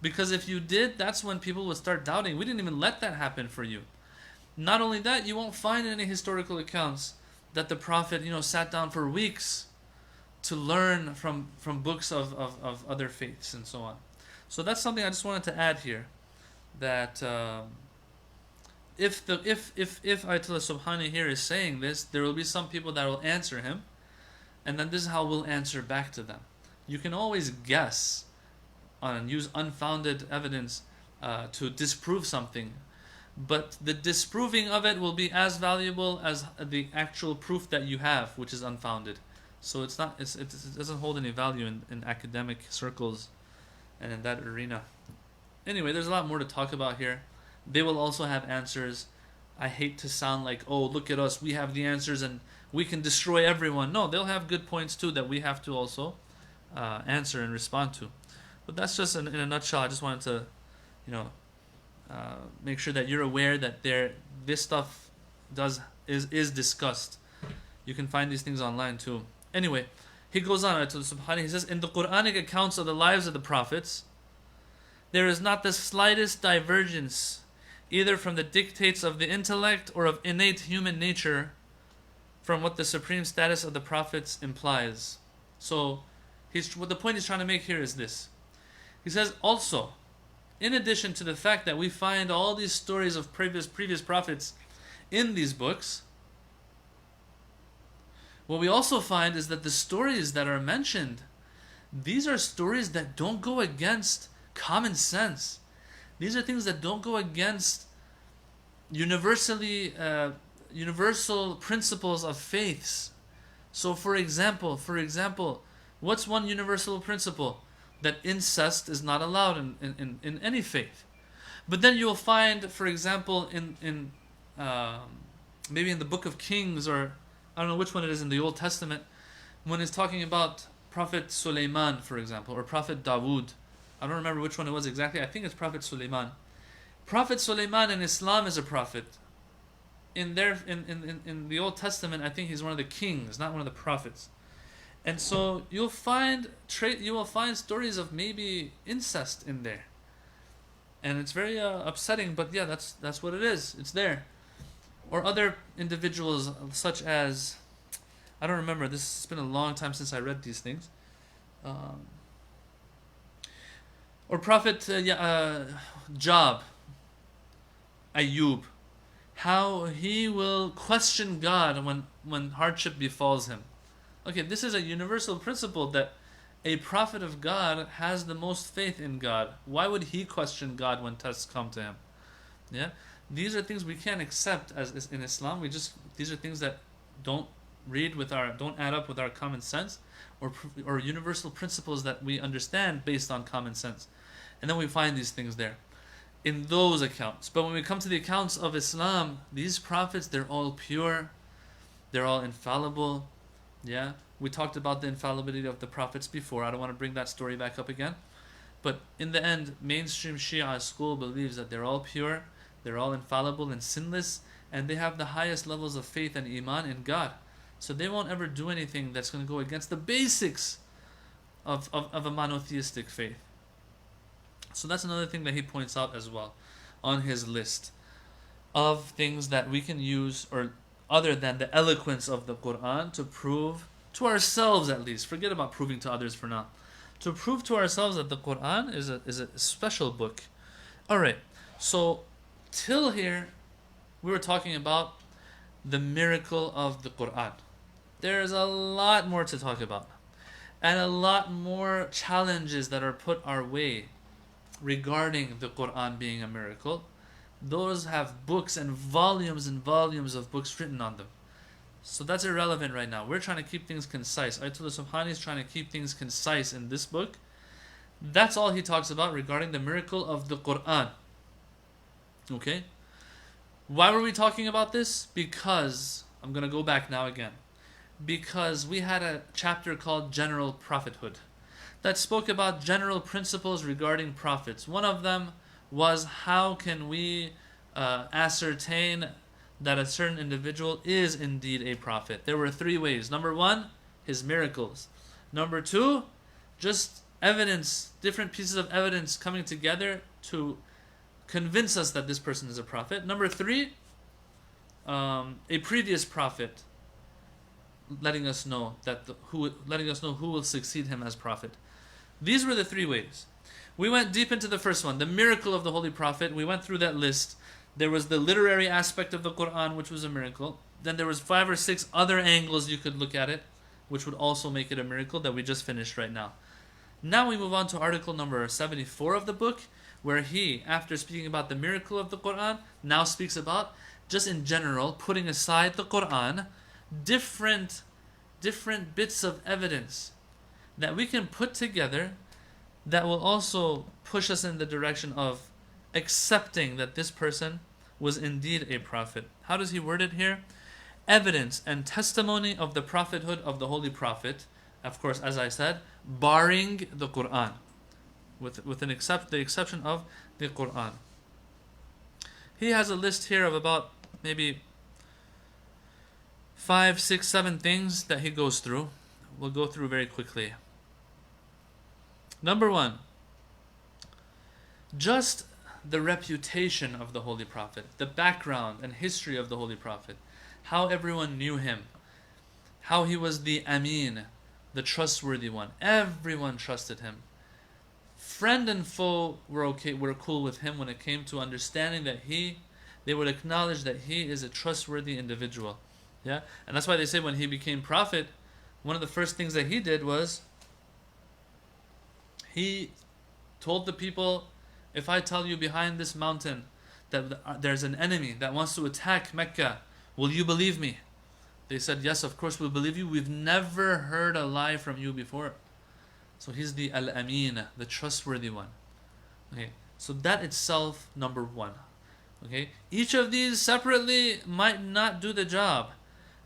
Because if you did, that's when people would start doubting. We didn't even let that happen for you. Not only that, you won't find any historical accounts that the Prophet, sat down for weeks to learn from books of other faiths and so on. So that's something I just wanted to add here, that if Ayatollah Subhani here is saying this, there will be some people that will answer him, and then this is how we'll answer back to them. You can always guess and use unfounded evidence to disprove something, but the disproving of it will be as valuable as the actual proof that you have, which is unfounded. So it doesn't hold any value in academic circles and in that arena. Anyway, there's a lot more to talk about here. They will also have answers. I hate to sound like, oh, look at us, we have the answers and we can destroy everyone. No, they'll have good points too that we have to also answer and respond to. But that's just in a nutshell. I just wanted to, make sure that you're aware that this stuff is discussed. You can find these things online too. Anyway, he goes on to the Subhanahu. He says, in the Quranic accounts of the lives of the prophets, there is not the slightest divergence, either from the dictates of the intellect or of innate human nature, from what the supreme status of the prophets implies. So, what the point he's trying to make here is this. He says also, in addition to the fact that we find all these stories of previous prophets in these books, what we also find is that the stories that are mentioned, these are stories that don't go against common sense. These are things that don't go against universal principles of faiths. So for example, what's one universal principle? That incest is not allowed in any faith. But then you will find, for example, in maybe in the Book of Kings, or I don't know which one it is in the Old Testament, when it's talking about Prophet Sulaiman, for example, or Prophet Dawood. I don't remember which one it was exactly. I think it's Prophet Sulaiman. Prophet Sulaiman in Islam is a prophet. In the Old Testament, I think he's one of the kings, not one of the prophets. And so you will find stories of maybe incest in there, and it's very upsetting. But yeah, that's what it is. It's there. Or other individuals such as, I don't remember. This has been a long time since I read these things. Or Prophet Job, Ayub, how he will question God when hardship befalls him. Okay, this is a universal principle that a prophet of God has the most faith in God. Why would he question God when tests come to him? Yeah, these are things we can't accept as in Islam. These are things that don't add up with our common sense, or universal principles that we understand based on common sense. And then we find these things there in those accounts. But when we come to the accounts of Islam, these prophets, they're all pure, they're all infallible. Yeah, we talked about the infallibility of the prophets before. I don't want to bring that story back up again. But in the end, mainstream Shia school believes that they're all pure, they're all infallible and sinless, and they have the highest levels of faith and iman in God. So they won't ever do anything that's going to go against the basics of a monotheistic faith. So that's another thing that he points out as well on his list of things that we can use, or other than the eloquence of the Quran, to prove to ourselves, at least, forget about proving to others for now, to prove to ourselves that the Quran is a special book. Alright, so till here we were talking about the miracle of the Quran. There's a lot more to talk about, and a lot more challenges that are put our way regarding the Quran being a miracle. Those have books and volumes of books written on them. So that's irrelevant right now. We're trying to keep things concise. Ayatollah Subhani is trying to keep things concise in this book. That's all he talks about regarding the miracle of the Quran. Okay? Why were we talking about this? Because, I'm going to go back now again. Because we had a chapter called General Prophethood that spoke about general principles regarding prophets. One of them was, how can we ascertain that a certain individual is indeed a prophet? There were 3 ways. Number 1, his miracles. Number 2, just evidence, different pieces of evidence coming together to convince us that this person is a prophet. Number 3, a previous prophet letting us know who will succeed him as prophet. These were the 3 ways. We went deep into the first one, the miracle of the Holy Prophet. We went through that list. There was the literary aspect of the Quran, which was a miracle. Then there was 5 or 6 other angles you could look at it, which would also make it a miracle, that we just finished right now. Now we move on to article number 74 of the book, where he, after speaking about the miracle of the Quran, now speaks about, just in general, putting aside the Quran, different bits of evidence that we can put together that will also push us in the direction of accepting that this person was indeed a prophet. How does he word it here? Evidence and testimony of the prophethood of the Holy Prophet, of course, as I said, barring the Quran, with the exception of the Quran. He has a list here of about maybe 5, 6, 7 things that he goes through. We'll go through very quickly. Number 1, just the reputation of the Holy Prophet, the background and history of the Holy Prophet, how everyone knew him, how he was the Amin, the trustworthy one. Everyone trusted him. Friend and foe were cool with him when it came to understanding that they would acknowledge that he is a trustworthy individual. Yeah? And that's why they say when he became prophet, one of the first things that he did was, he told the people, if I tell you behind this mountain that there's an enemy that wants to attack Mecca, will you believe me? They said, yes, of course we'll believe you. We've never heard a lie from you before. So he's the Al-Amin, the trustworthy one. Okay, so that itself, number 1. Okay, each of these separately might not do the job,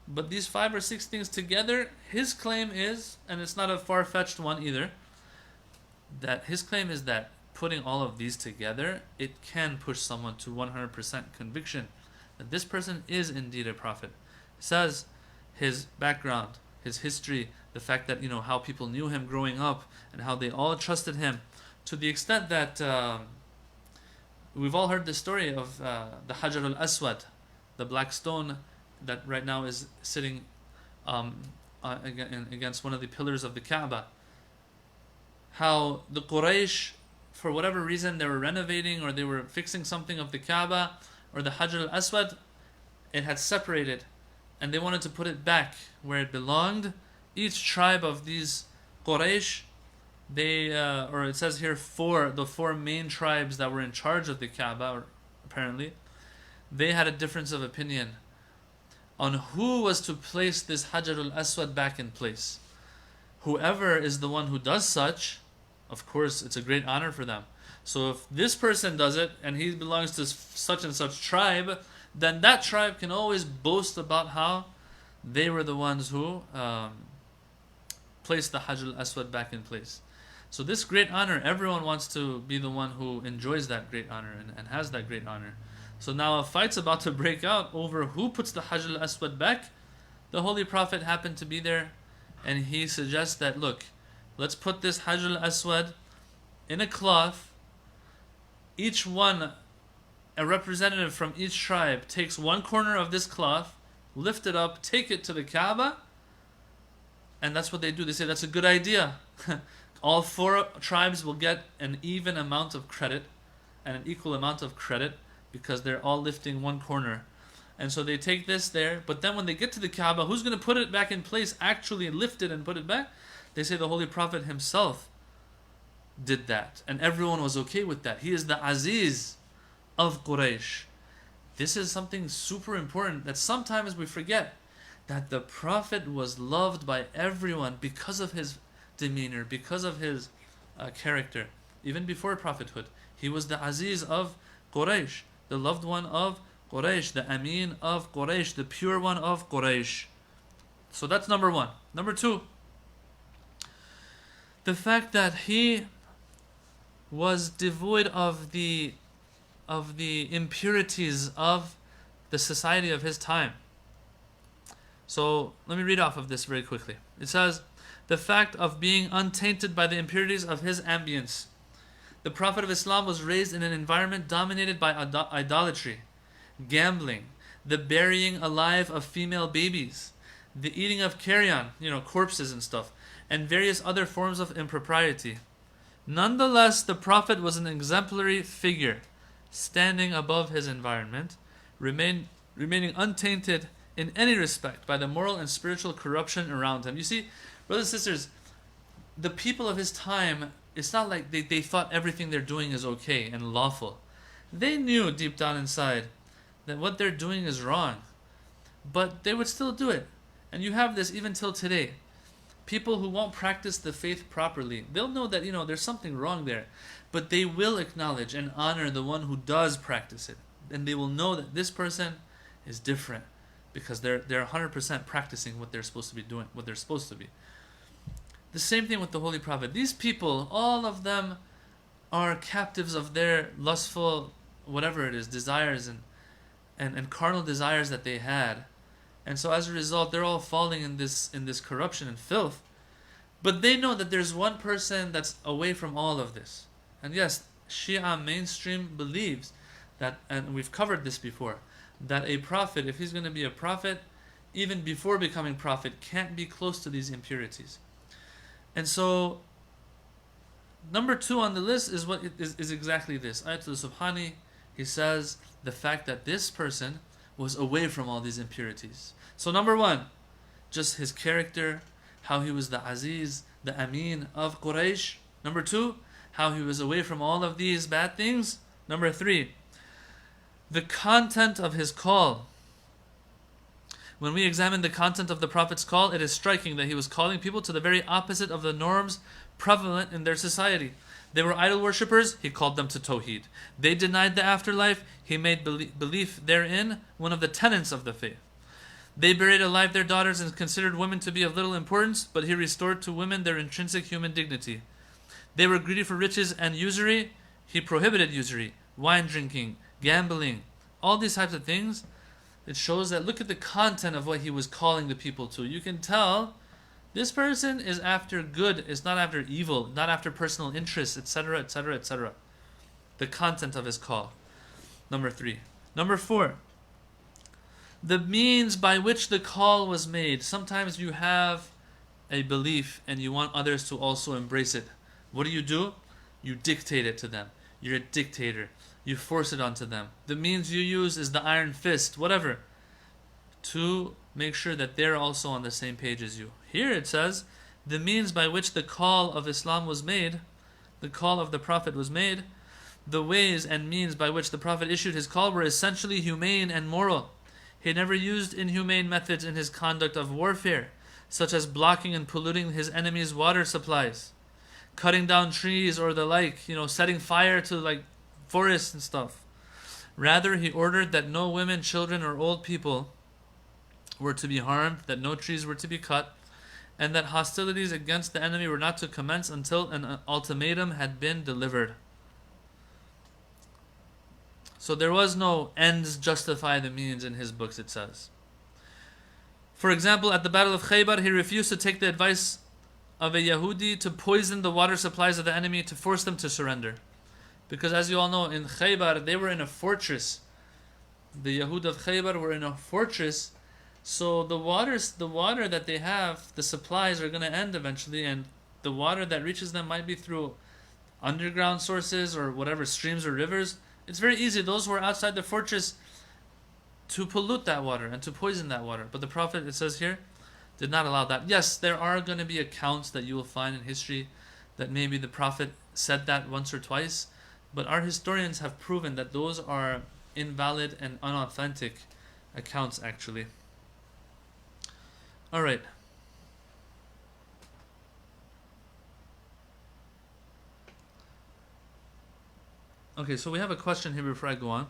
but these 5 or 6 things together, his claim is, and it's not a far-fetched one either, that his claim is that putting all of these together, it can push someone to 100% conviction that this person is indeed a prophet. It says his background, his history, the fact that, how people knew him growing up and how they all trusted him, to the extent that we've all heard the story of the Hajar al-Aswad, the black stone that right now is sitting against one of the pillars of the Kaaba. How the Quraysh, for whatever reason, they were renovating or they were fixing something of the Kaaba or the Hajar al-Aswad, it had separated and they wanted to put it back where it belonged. Each tribe of these Quraysh, or it says here the 4 main tribes that were in charge of the Kaaba, apparently, they had a difference of opinion on who was to place this Hajar al-Aswad back in place. Whoever is the one who does such, of course, it's a great honor for them. So if this person does it and he belongs to such and such tribe, then that tribe can always boast about how they were the ones who placed the Hajar al-Aswad back in place. So this great honor, everyone wants to be the one who enjoys that great honor and has that great honor. So now a fight's about to break out over who puts the Hajar al-Aswad back. The Holy Prophet happened to be there, and he suggests that, look, let's put this Hajar al-Aswad in a cloth. Each one, a representative from each tribe, takes one corner of this cloth, lift it up, take it to the Kaaba, and that's what they do. They say that's a good idea. All 4 tribes will get an even amount of credit and an equal amount of credit because they're all lifting one corner. And so they take this there, but then when they get to the Kaaba, who's going to put it back in place, actually lift it and put it back? They say the Holy Prophet himself did that, and everyone was okay with that. He is the Aziz of Quraysh. This is something super important that sometimes we forget, that the Prophet was loved by everyone because of his demeanor, because of his character. Even before prophethood, he was the Aziz of Quraysh, the loved one of Quraysh, the Amin of Quraysh, the pure one of Quraysh. So that's number 1. Number 2, the fact that he was devoid of the impurities of the society of his time. So let me read off of this very quickly. It says, the fact of being untainted by the impurities of his ambience. The Prophet of Islam was raised in an environment dominated by idolatry, gambling, the burying alive of female babies, the eating of carrion, corpses and stuff, and various other forms of impropriety. Nonetheless, the Prophet was an exemplary figure, standing above his environment, remaining untainted in any respect by the moral and spiritual corruption around him. You see, brothers and sisters, the people of his time, it's not like they thought everything they're doing is okay and lawful. They knew deep down inside that what they're doing is wrong, but they would still do it. And you have this even till today. People who won't practice the faith properly, they'll know that there's something wrong there, but they will acknowledge and honor the one who does practice it, and they will know that this person is different because they're 100% practicing what they're supposed to be doing, what they're supposed to be. The same thing with the Holy Prophet. These people, all of them are captives of their lustful, whatever it is, desires and carnal desires that they had. And so as a result, they're all falling in this corruption and filth. But they know that there's one person that's away from all of this. And yes, Shia mainstream believes that, and we've covered this before, that a prophet, if he's going to be a prophet, even before becoming prophet, can't be close to these impurities. And so, number 2 on the list is what is exactly this. Ayatul Subhani, he says the fact that this person was away from all these impurities. So number 1, just his character, how he was the Aziz, the Amin of Quraysh. Number 2, how he was away from all of these bad things. Number 3, the content of his call. When we examine the content of the Prophet's call, it is striking that he was calling people to the very opposite of the norms prevalent in their society. They were idol worshippers, he called them to Tawheed. They denied the afterlife, he made belief therein one of the tenets of the faith. They buried alive their daughters and considered women to be of little importance, but he restored to women their intrinsic human dignity. They were greedy for riches and usury, he prohibited usury, wine drinking, gambling, all these types of things. It shows that, look at the content of what he was calling the people to. You can tell this person is after good, is not after evil, not after personal interests, etc., etc., etc. The content of his call. Number 3. Number 4. The means by which the call was made. Sometimes you have a belief and you want others to also embrace it. What do? You dictate it to them. You're a dictator. You force it onto them. The means you use is the iron fist, whatever, to make sure that they're also on the same page as you. Here it says, the means by which the call of Islam was made, the call of the Prophet was made, the ways and means by which the Prophet issued his call were essentially humane and moral. He never used inhumane methods in his conduct of warfare, such as blocking and polluting his enemies' water supplies, cutting down trees or the like, setting fire to forests and stuff. Rather, he ordered that no women, children, or old people were to be harmed, that no trees were to be cut, and that hostilities against the enemy were not to commence until an ultimatum had been delivered. So there was no ends justify the means in his books, it says. For example, at the Battle of Khaybar, he refused to take the advice of a Yahudi to poison the water supplies of the enemy to force them to surrender. Because as you all know, in Khaybar, they were in a fortress. The Yahud of Khaybar were in a fortress. So the water that they have, the supplies are going to end eventually, and the water that reaches them might be through underground sources or whatever, streams or rivers. It's very easy, those who are outside the fortress, to pollute that water and to poison that water. But the Prophet, it says here, did not allow that. Yes, there are going to be accounts that you will find in history that maybe the Prophet said that once or twice, but our historians have proven that those are invalid and unauthentic accounts actually. Alright. Okay, so we have a question here before I go on.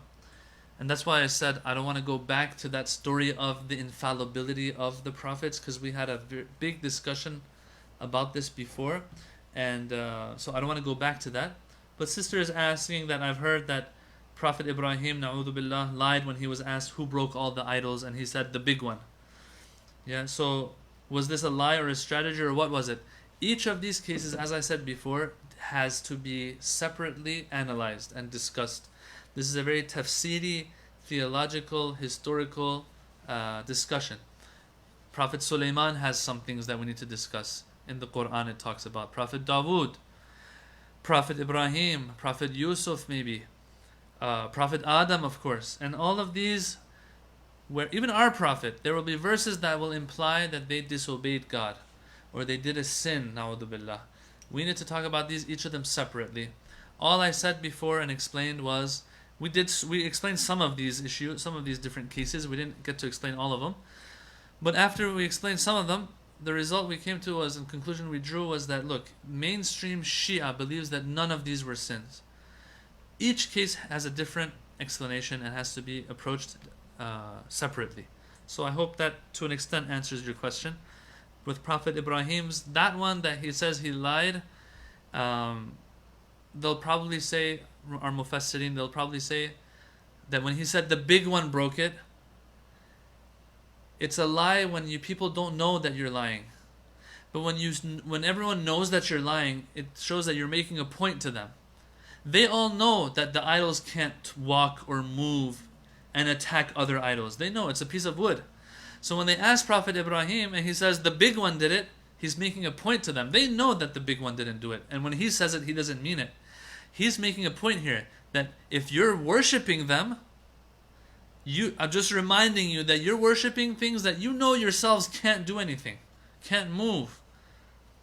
And that's why I said I don't want to go back to that story of the infallibility of the prophets, because we had a big discussion about this before. And so I don't want to go back to that. But sister is asking that I've heard that Prophet Ibrahim, na'udhu billah, lied when he was asked who broke all the idols, and he said the big one. Yeah, so was this a lie or a strategy, or what was it? Each of these cases, as I said before, has to be separately analyzed and discussed. This is a very tafsiri, theological, historical discussion. Prophet Sulaiman has some things that we need to discuss. In the Quran it talks about Prophet Dawood, Prophet Ibrahim, Prophet Yusuf maybe, Prophet Adam of course. And all of these, where even our Prophet, there will be verses that will imply that they disobeyed God or they did a sin, na'udhu billah. We need to talk about these, each of them separately. All I said before and explained was, we explained some of these issues, some of these different cases. We didn't get to explain all of them. But after we explained some of them, the result we came to was, and conclusion we drew was that, look, mainstream Shia believes that none of these were sins. Each case has a different explanation and has to be approached separately. So I hope that to an extent answers your question. With Prophet Ibrahim's, that one that he says he lied, they'll probably say, our Mufassirin, they'll probably say that when he said the big one broke it, it's a lie when people don't know that you're lying. But when everyone knows that you're lying, it shows that you're making a point to them. They all know that the idols can't walk or move and attack other idols. They know it's a piece of wood. So when they ask Prophet Ibrahim and he says the big one did it, he's making a point to them. They know that the big one didn't do it. And when he says it, he doesn't mean it. He's making a point here that if you're worshipping them, I'm just reminding you that you're worshipping things that you know yourselves can't do anything, can't move.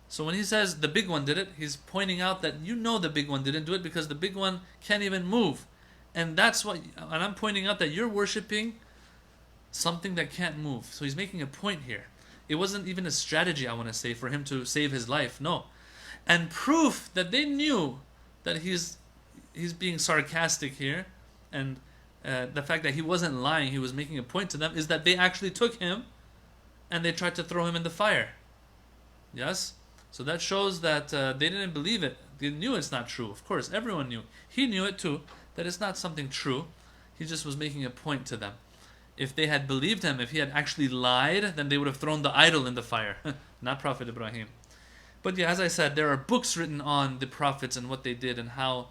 So when he says the big one did it, he's pointing out that you know the big one didn't do it because the big one can't even move. And I'm pointing out that you're worshipping something that can't move. So he's making a point here. It wasn't even a strategy, I want to say, for him to save his life. No. And proof that they knew that he's being sarcastic here, and the fact that he wasn't lying, he was making a point to them, is that they actually took him and they tried to throw him in the fire. Yes? So that shows that they didn't believe it. They knew it's not true. Of course, everyone knew. He knew it too, that it's not something true. He just was making a point to them. If they had believed him, if he had actually lied, then they would have thrown the idol in the fire. Not Prophet Ibrahim. But yeah, as I said, there are books written on the prophets and what they did and how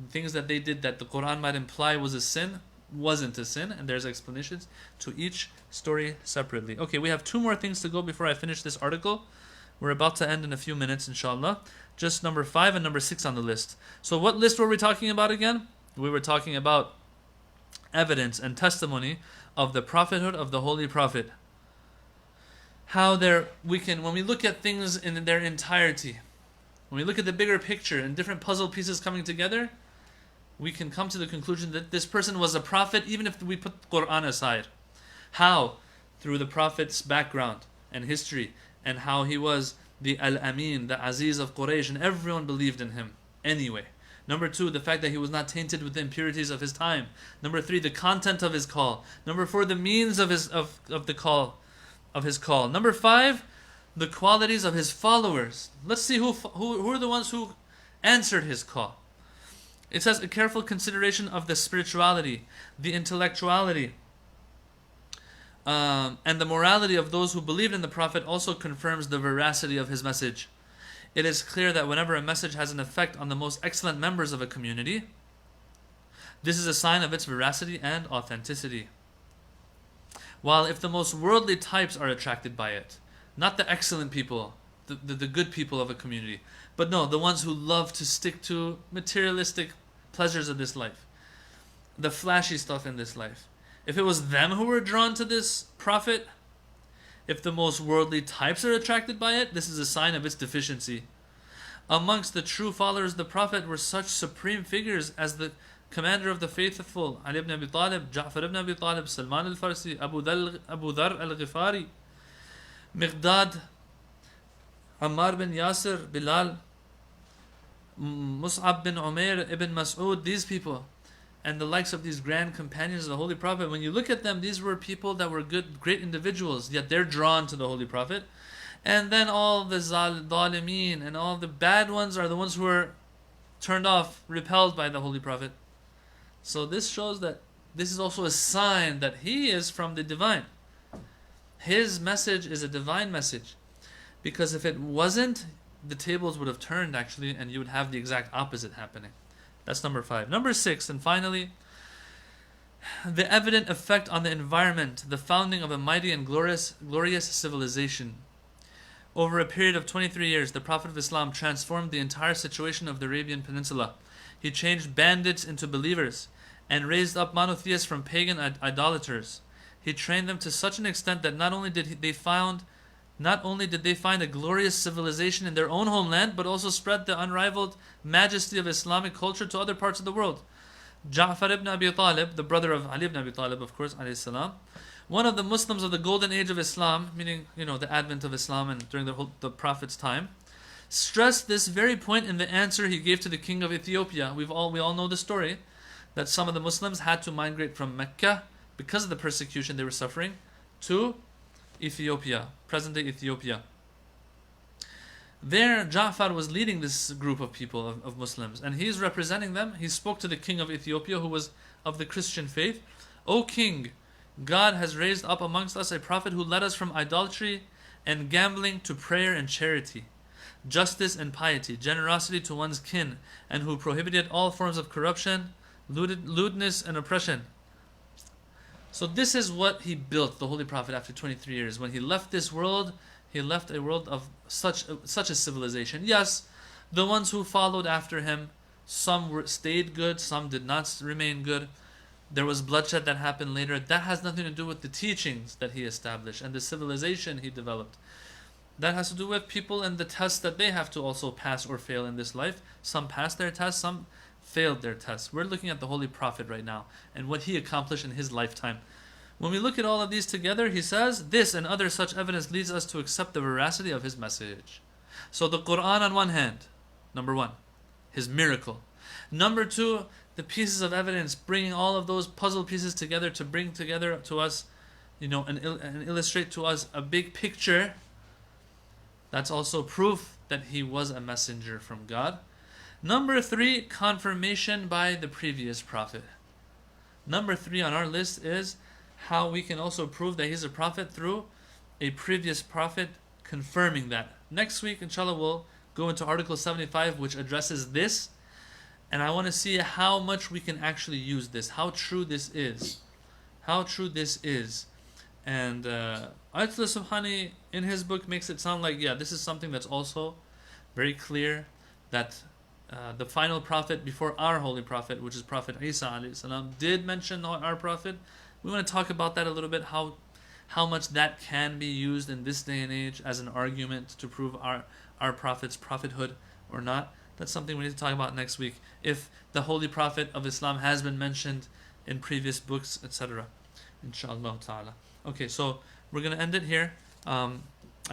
things that they did that the Quran might imply was a sin, wasn't a sin, and there's explanations to each story separately. Okay, we have 2 more things to go before I finish this article. We're about to end in a few minutes, inshallah. Just number 5 and number 6 on the list. So what list were we talking about again? We were talking about evidence and testimony of the prophethood of the Holy Prophet. How when we look at things in their entirety, when we look at the bigger picture and different puzzle pieces coming together, we can come to the conclusion that this person was a prophet even if we put the Quran aside. How? Through the Prophet's background and history, and how he was the Amin, the Aziz of Quraysh, and everyone believed in him anyway. Number 2, the fact that he was not tainted with the impurities of his time. Number 3, the content of his call. Number 4, the means of his call. Number 5, the qualities of his followers. Let's see who are the ones who answered his call. It says a careful consideration of the spirituality, the intellectuality, And the morality of those who believed in the Prophet also confirms the veracity of his message. It is clear that whenever a message has an effect on the most excellent members of a community, this is a sign of its veracity and authenticity. While if the most worldly types are attracted by it, not the excellent people, the good people of a community, but no, the ones who love to stick to materialistic pleasures of this life, the flashy stuff in this life. If it was them who were drawn to this Prophet, if the most worldly types are attracted by it, this is a sign of its deficiency. Amongst the true followers of the Prophet were such supreme figures as the commander of the faithful, Ali ibn Abi Talib, Ja'far ibn Abi Talib, Salman al-Farsi, Abu Dhar al-Ghifari, Miqdad, Ammar bin Yasir, Bilal, Mus'ab bin Umair, Ibn Mas'ud, these people, and the likes of these grand companions of the Holy Prophet. When you look at them, these were people that were good, great individuals, yet they're drawn to the Holy Prophet. And then all the zalimeen and all the bad ones are the ones who are turned off, repelled by the Holy Prophet. So this shows that this is also a sign that he is from the divine. His message is a divine message. Because if it wasn't, the tables would have turned actually, and you would have the exact opposite happening. That's number 5. Number 6, and finally, the evident effect on the environment, the founding of a mighty and glorious civilization. Over a period of 23 years, the Prophet of Islam transformed the entire situation of the Arabian Peninsula. He changed bandits into believers and raised up monotheists from pagan idolaters. He trained them to such an extent that not only did they find a glorious civilization in their own homeland, but also spread the unrivaled majesty of Islamic culture to other parts of the world. Ja'far ibn Abi Talib, the brother of Ali ibn Abi Talib, of course, alayhi salam, one of the Muslims of the golden age of Islam, meaning, the advent of Islam and during the Prophet's time, stressed this very point in the answer he gave to the king of Ethiopia. We all know the story, that some of the Muslims had to migrate from Mecca because of the persecution they were suffering to Ethiopia, present-day Ethiopia. There, Ja'far was leading this group of people, of Muslims, and he's representing them. He spoke to the king of Ethiopia, who was of the Christian faith. O king, God has raised up amongst us a prophet who led us from idolatry and gambling to prayer and charity, justice and piety, generosity to one's kin, and who prohibited all forms of corruption, lewdness and oppression. So this is what he built, the Holy Prophet, after 23 years. When he left this world, he left a world of such a civilization. Yes, the ones who followed after him, some stayed good, some did not remain good. There was bloodshed that happened later. That has nothing to do with the teachings that he established and the civilization he developed. That has to do with people and the tests that they have to also pass or fail in this life. Some passed their tests, some failed their tests. We're looking at the Holy Prophet right now and what he accomplished in his lifetime. When we look at all of these together, he says, this and other such evidence leads us to accept the veracity of his message. So the Quran on one hand, number 1, his miracle. Number 2, the pieces of evidence, bringing all of those puzzle pieces together to bring together to us, and illustrate to us a big picture. That's also proof that he was a messenger from God. Number 3, confirmation by the previous prophet. Number 3 on our list is how we can also prove that he's a prophet through a previous prophet confirming that. Next week, inshallah, we'll go into Article 75, which addresses this. And I want to see how much we can actually use this, how true this is. How true this is. And Ayatollah Subhani, in his book, makes it sound like, this is something that's also very clear, that the final prophet before our holy prophet, which is Prophet Isa alayhi salam, did mention our prophet. We want to talk about that a little bit, how much that can be used in this day and age as an argument to prove our prophet's prophethood or not. That's something we need to talk about next week, if the Holy Prophet of Islam has been mentioned in previous books, etc. Inshallah ta'ala. Okay, so we're going to end it here. I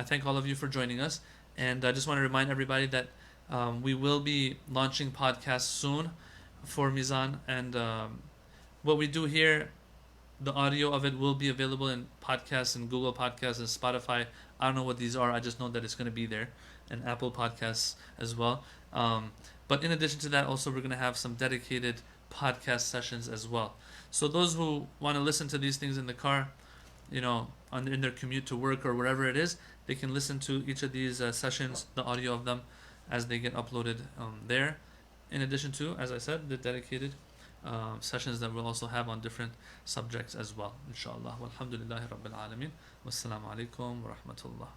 thank all of you for joining us, and I just want to remind everybody that we will be launching podcasts soon for Mizan, and what we do here, the audio of it will be available in podcasts and Google Podcasts and Spotify. I don't know what these are, I just know that it's going to be there, and Apple Podcasts as well. But in addition to that, also we're going to have some dedicated podcast sessions as well. So those who want to listen to these things in the car, in their commute to work or wherever it is, they can listen to each of these sessions, the audio of them, as they get uploaded there. In addition to, as I said, the dedicated sessions that we'll also have on different subjects as well, inshallah. Walhamdulillahi Rabbil Alameen. Wassalamu alaikum wa rahmatullah.